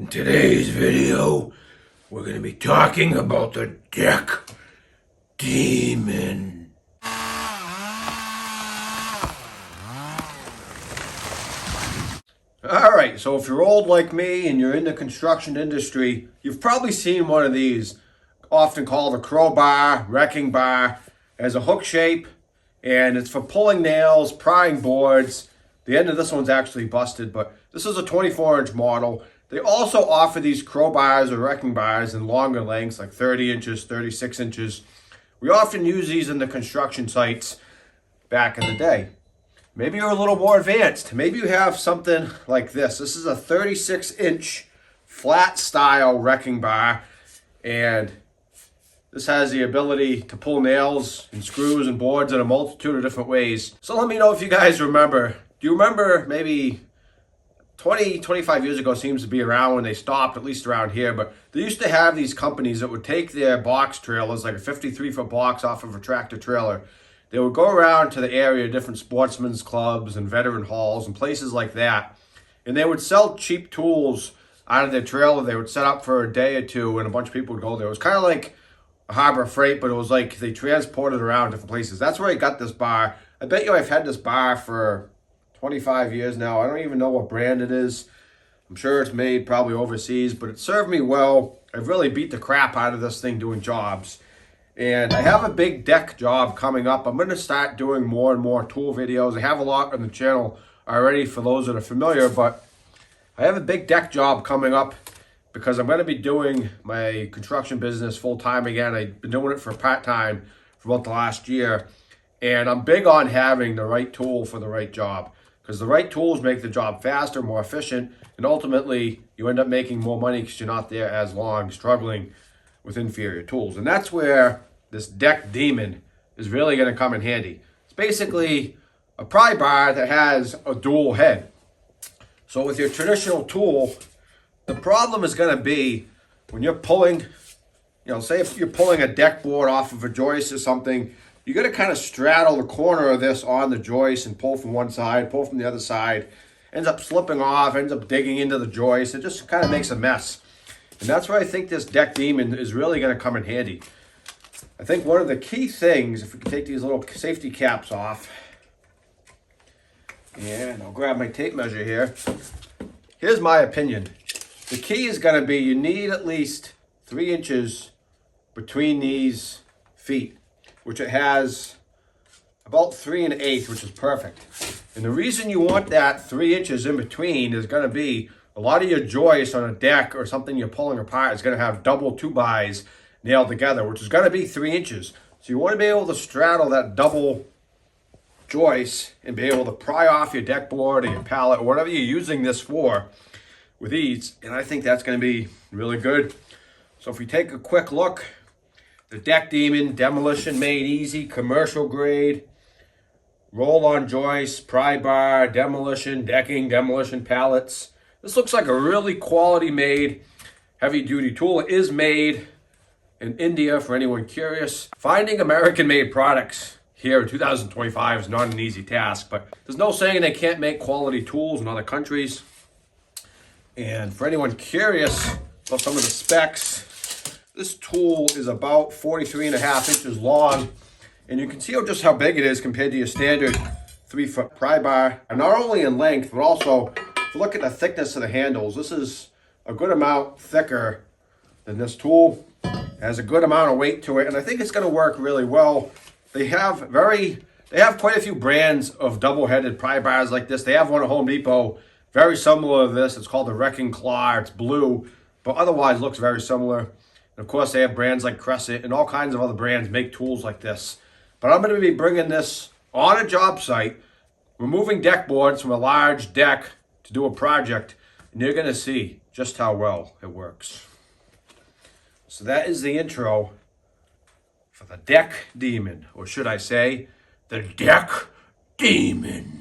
In today's video, we're going to be talking about the Deck Demon. Alright, so if you're old like me and you're in the construction industry, you've probably seen one of these, often called a crowbar, wrecking bar. It has a hook shape, and it's for pulling nails, prying boards. The end of this one's actually busted, but this is a 24-inch model. They also offer these crowbars or wrecking bars in longer lengths, like 30 inches, 36 inches. We often use these in the construction sites back in the day. Maybe you're a little more advanced. Maybe you have something like this. This is a 36-inch flat style wrecking bar, and this has the ability to pull nails and screws and boards in a multitude of different ways. So let me know if you guys remember. Do you remember maybe 20, 25 years ago, seems to be around when they stopped, at least around here, but they used to have these companies that would take their box trailers, like a 53-foot box off of a tractor trailer. They would go around to the area, different sportsmen's clubs and veteran halls and places like that, and they would sell cheap tools out of their trailer. They would set up for a day or two, and a bunch of people would go there. It was kind of like a Harbor Freight, but it was like they transported around different places. That's where I got this bar. I bet you I've had this bar for 25 years now. I don't even know what brand it is. I'm sure it's made probably overseas, but it served me well. I've really beat the crap out of this thing doing jobs. And I have a big deck job coming up. I'm going to start doing more and more tool videos. I have a lot on the channel already for those that are familiar, but I have a big deck job coming up because I'm going to be doing my construction business full-time again. I've been doing it for part-time for about the last year. And I'm big on having the right tool for the right job, because the right tools make the job faster, more efficient, and ultimately you end up making more money because you're not there as long struggling with inferior tools. And that's where this Deck Demon is really going to come in handy. It's basically a pry bar that has a dual head. So with your traditional tool, the problem is going to be when you're pulling, say if you're pulling a deck board off of a joist or something, you're going to kind of straddle the corner of this on the joist and pull from one side, pull from the other side. Ends up slipping off, ends up digging into the joist. It just kind of makes a mess. And that's where I think this Deck Demon is really going to come in handy. I think one of the key things, if we can take these little safety caps off, and I'll grab my tape measure here. Here's my opinion. The key is going to be you need at least 3 inches between these feet, which it has about 3 1/8, which is perfect. And the reason you want that 3 inches in between is going to be a lot of your joists on a deck or something you're pulling apart is going to have double 2-bys nailed together, which is going to be 3 inches. So you want to be able to straddle that double joist and be able to pry off your deck board or your pallet or whatever you're using this for with ease. And I think that's going to be really good. So if we take a quick look, the Deck Demon, demolition made easy, commercial grade, roll-on joists, pry bar, demolition, decking, demolition pallets. This looks like a really quality made heavy-duty tool. It is made in India for anyone curious. Finding American-made products here in 2025 is not an easy task, but there's no saying they can't make quality tools in other countries. And for anyone curious about some of the specs, this tool is about 43.5 inches long, and you can see just how big it is compared to your standard 3-foot pry bar. And not only in length, but also, if you look at the thickness of the handles, this is a good amount thicker than this tool. It has a good amount of weight to it, and I think it's going to work really well. They have quite a few brands of double-headed pry bars like this. They have one at Home Depot, very similar to this. It's called the Wrecking Claw. It's blue, but otherwise looks very similar. And of course, they have brands like Crescent and all kinds of other brands make tools like this. But I'm going to be bringing this on a job site, removing deck boards from a large deck to do a project, and you're going to see just how well it works. So that is the intro for the Deck Demon, or should I say, the Deck Demon.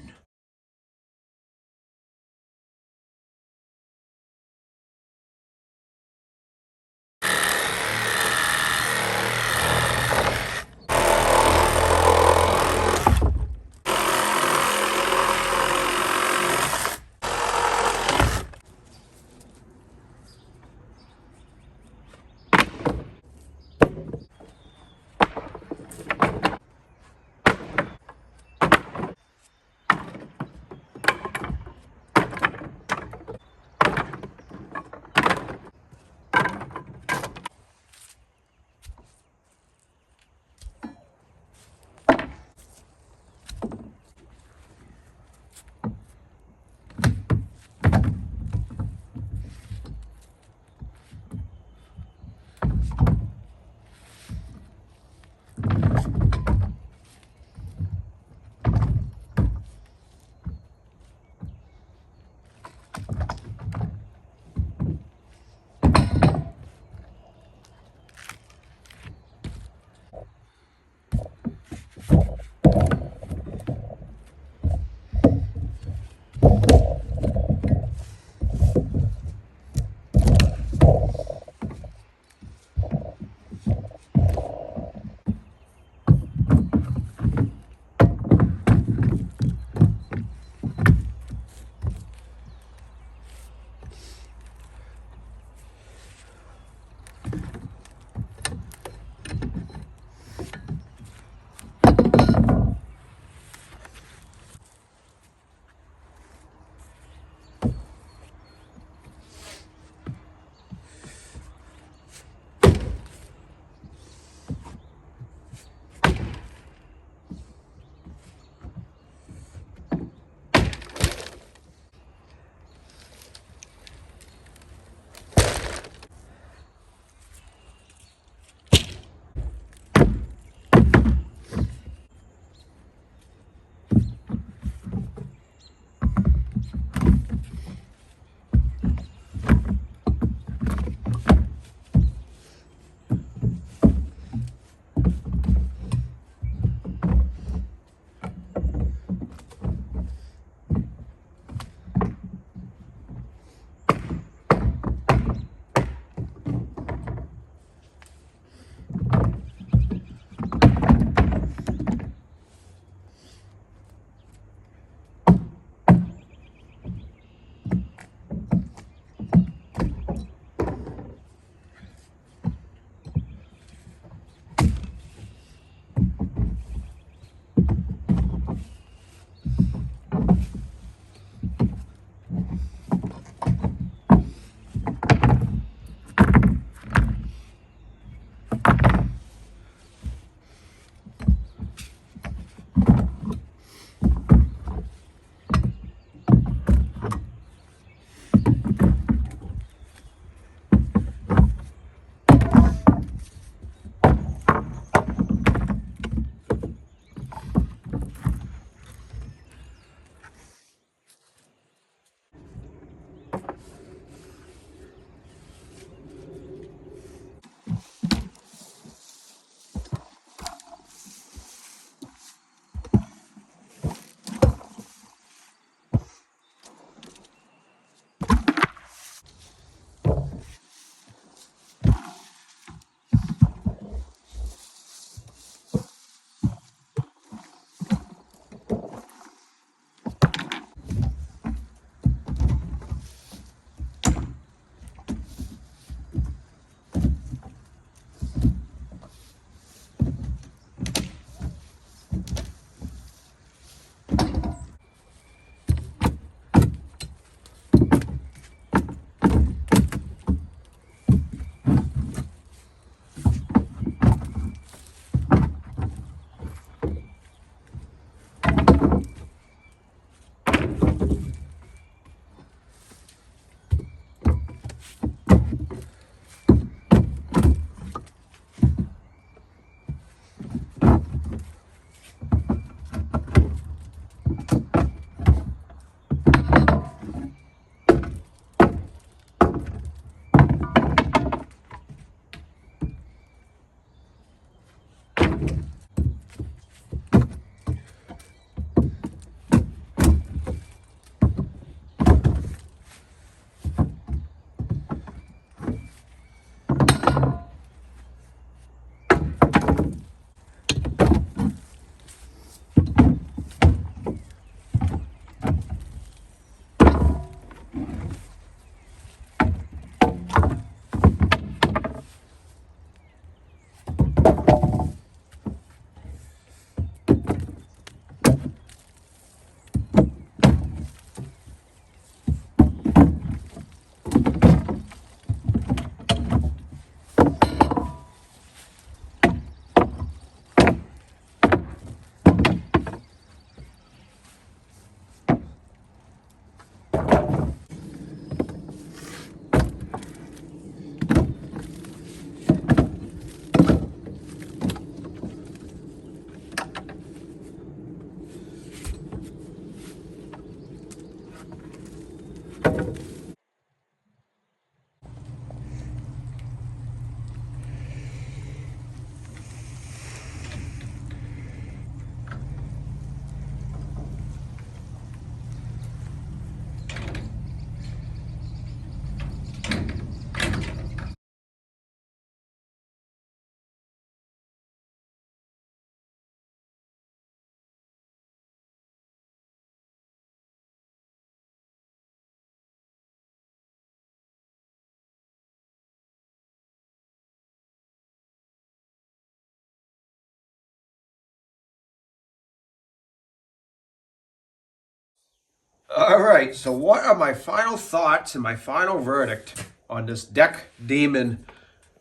All right, so what are my final thoughts and my final verdict on this Deck Demon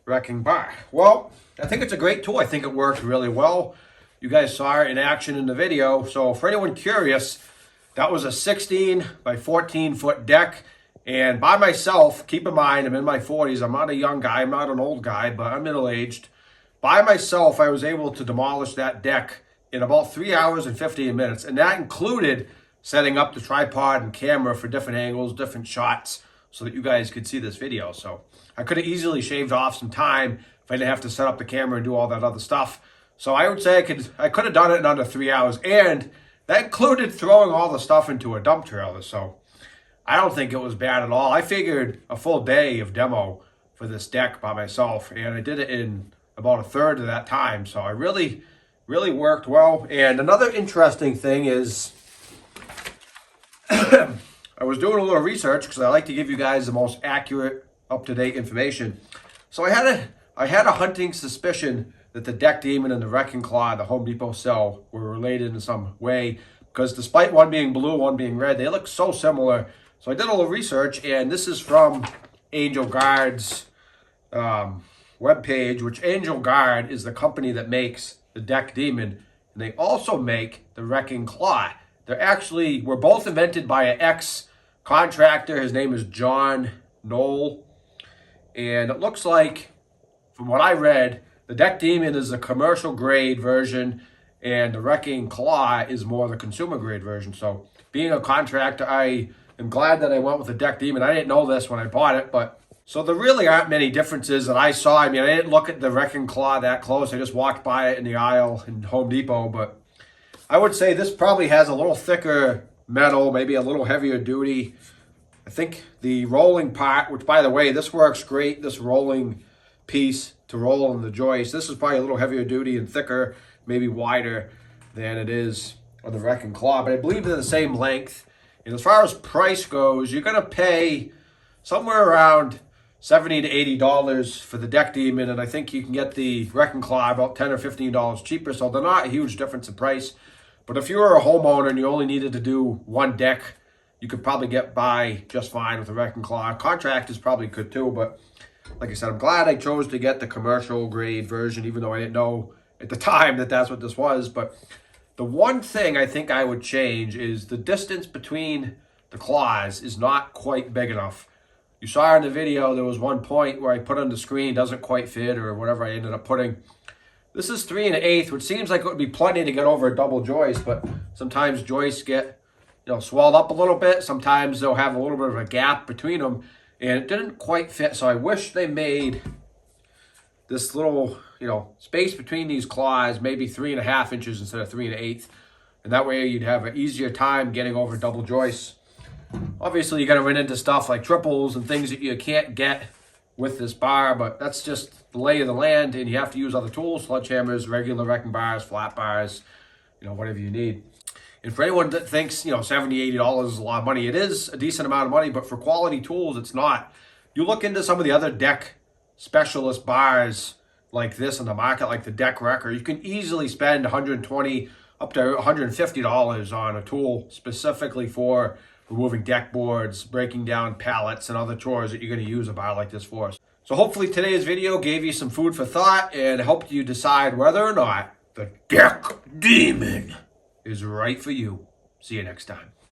Wrecking Bar? Well, I think it's a great tool. I think it worked really well. You guys saw it in action in the video. So for anyone curious, that was a 16 by 14 foot deck. And by myself, keep in mind, I'm in my 40s. I'm not a young guy. I'm not an old guy, but I'm middle-aged. By myself, I was able to demolish that deck in about 3 hours and 15 minutes. And that included setting up the tripod and camera for different angles, different shots, so that you guys could see this video. So I could have easily shaved off some time if I didn't have to set up the camera and do all that other stuff. So I would say I could have done it in under 3 hours. And that included throwing all the stuff into a dump trailer. So I don't think it was bad at all. I figured a full day of demo for this deck by myself, and I did it in about a third of that time. So I really worked well. And another interesting thing is I was doing a little research because I like to give you guys the most accurate, up-to-date information. So I had a hunting suspicion that the Deck Demon and the Wrecking Claw, the Home Depot sell, were related in some way, because despite one being blue, one being red, they look so similar. So I did a little research, and this is from Angel Guard's webpage, which Angel Guard is the company that makes the Deck Demon, and they also make the Wrecking Claw. Were both invented by an ex-contractor. His name is John Knoll. And it looks like, from what I read, the Deck Demon is a commercial grade version, and the Wrecking Claw is more the consumer grade version. So being a contractor, I am glad that I went with the Deck Demon. I didn't know this when I bought it, but so there really aren't many differences that I saw. I mean, I didn't look at the Wrecking Claw that close. I just walked by it in the aisle in Home Depot, but I would say this probably has a little thicker metal, maybe a little heavier duty. I think the rolling part, which by the way, this works great, this rolling piece to roll in the joist. This is probably a little heavier duty and thicker, maybe wider than it is on the Wrecking Claw, but I believe they're the same length. And as far as price goes, you're going to pay somewhere around $70 to $80 for the Deck Demon, and I think you can get the Wrecking Claw about $10 or $15 cheaper, so they're not a huge difference in price. But if you were a homeowner and you only needed to do one deck, you could probably get by just fine with the Wrecking Claw. Contractors probably could too, but like I said, I'm glad I chose to get the commercial grade version, even though I didn't know at the time that that's what this was. But the one thing I think I would change is the distance between the claws is not quite big enough. You saw in the video, there was one point where I put on the screen, doesn't quite fit, or whatever I ended up putting. This is 3 1/8, which seems like it would be plenty to get over a double joist, but sometimes joists get, swelled up a little bit. Sometimes they'll have a little bit of a gap between them, and it didn't quite fit. So I wish they made this little, space between these claws, maybe 3 1/2 inches instead of 3 1/8. And that way you'd have an easier time getting over double joists. Obviously, you're going to run into stuff like triples and things that you can't get with this bar, but that's just the lay of the land, and you have to use other tools, sledgehammers, regular wrecking bars, flat bars, whatever you need. And for anyone that thinks, $70, $80 is a lot of money, it is a decent amount of money, but for quality tools, it's not. You look into some of the other deck specialist bars like this in the market, like the Deck Wrecker, you can easily spend $120 up to $150 on a tool specifically for removing deck boards, breaking down pallets, and other chores that you're going to use a bar like this for. So hopefully today's video gave you some food for thought and helped you decide whether or not the Deck Demon is right for you. See you next time.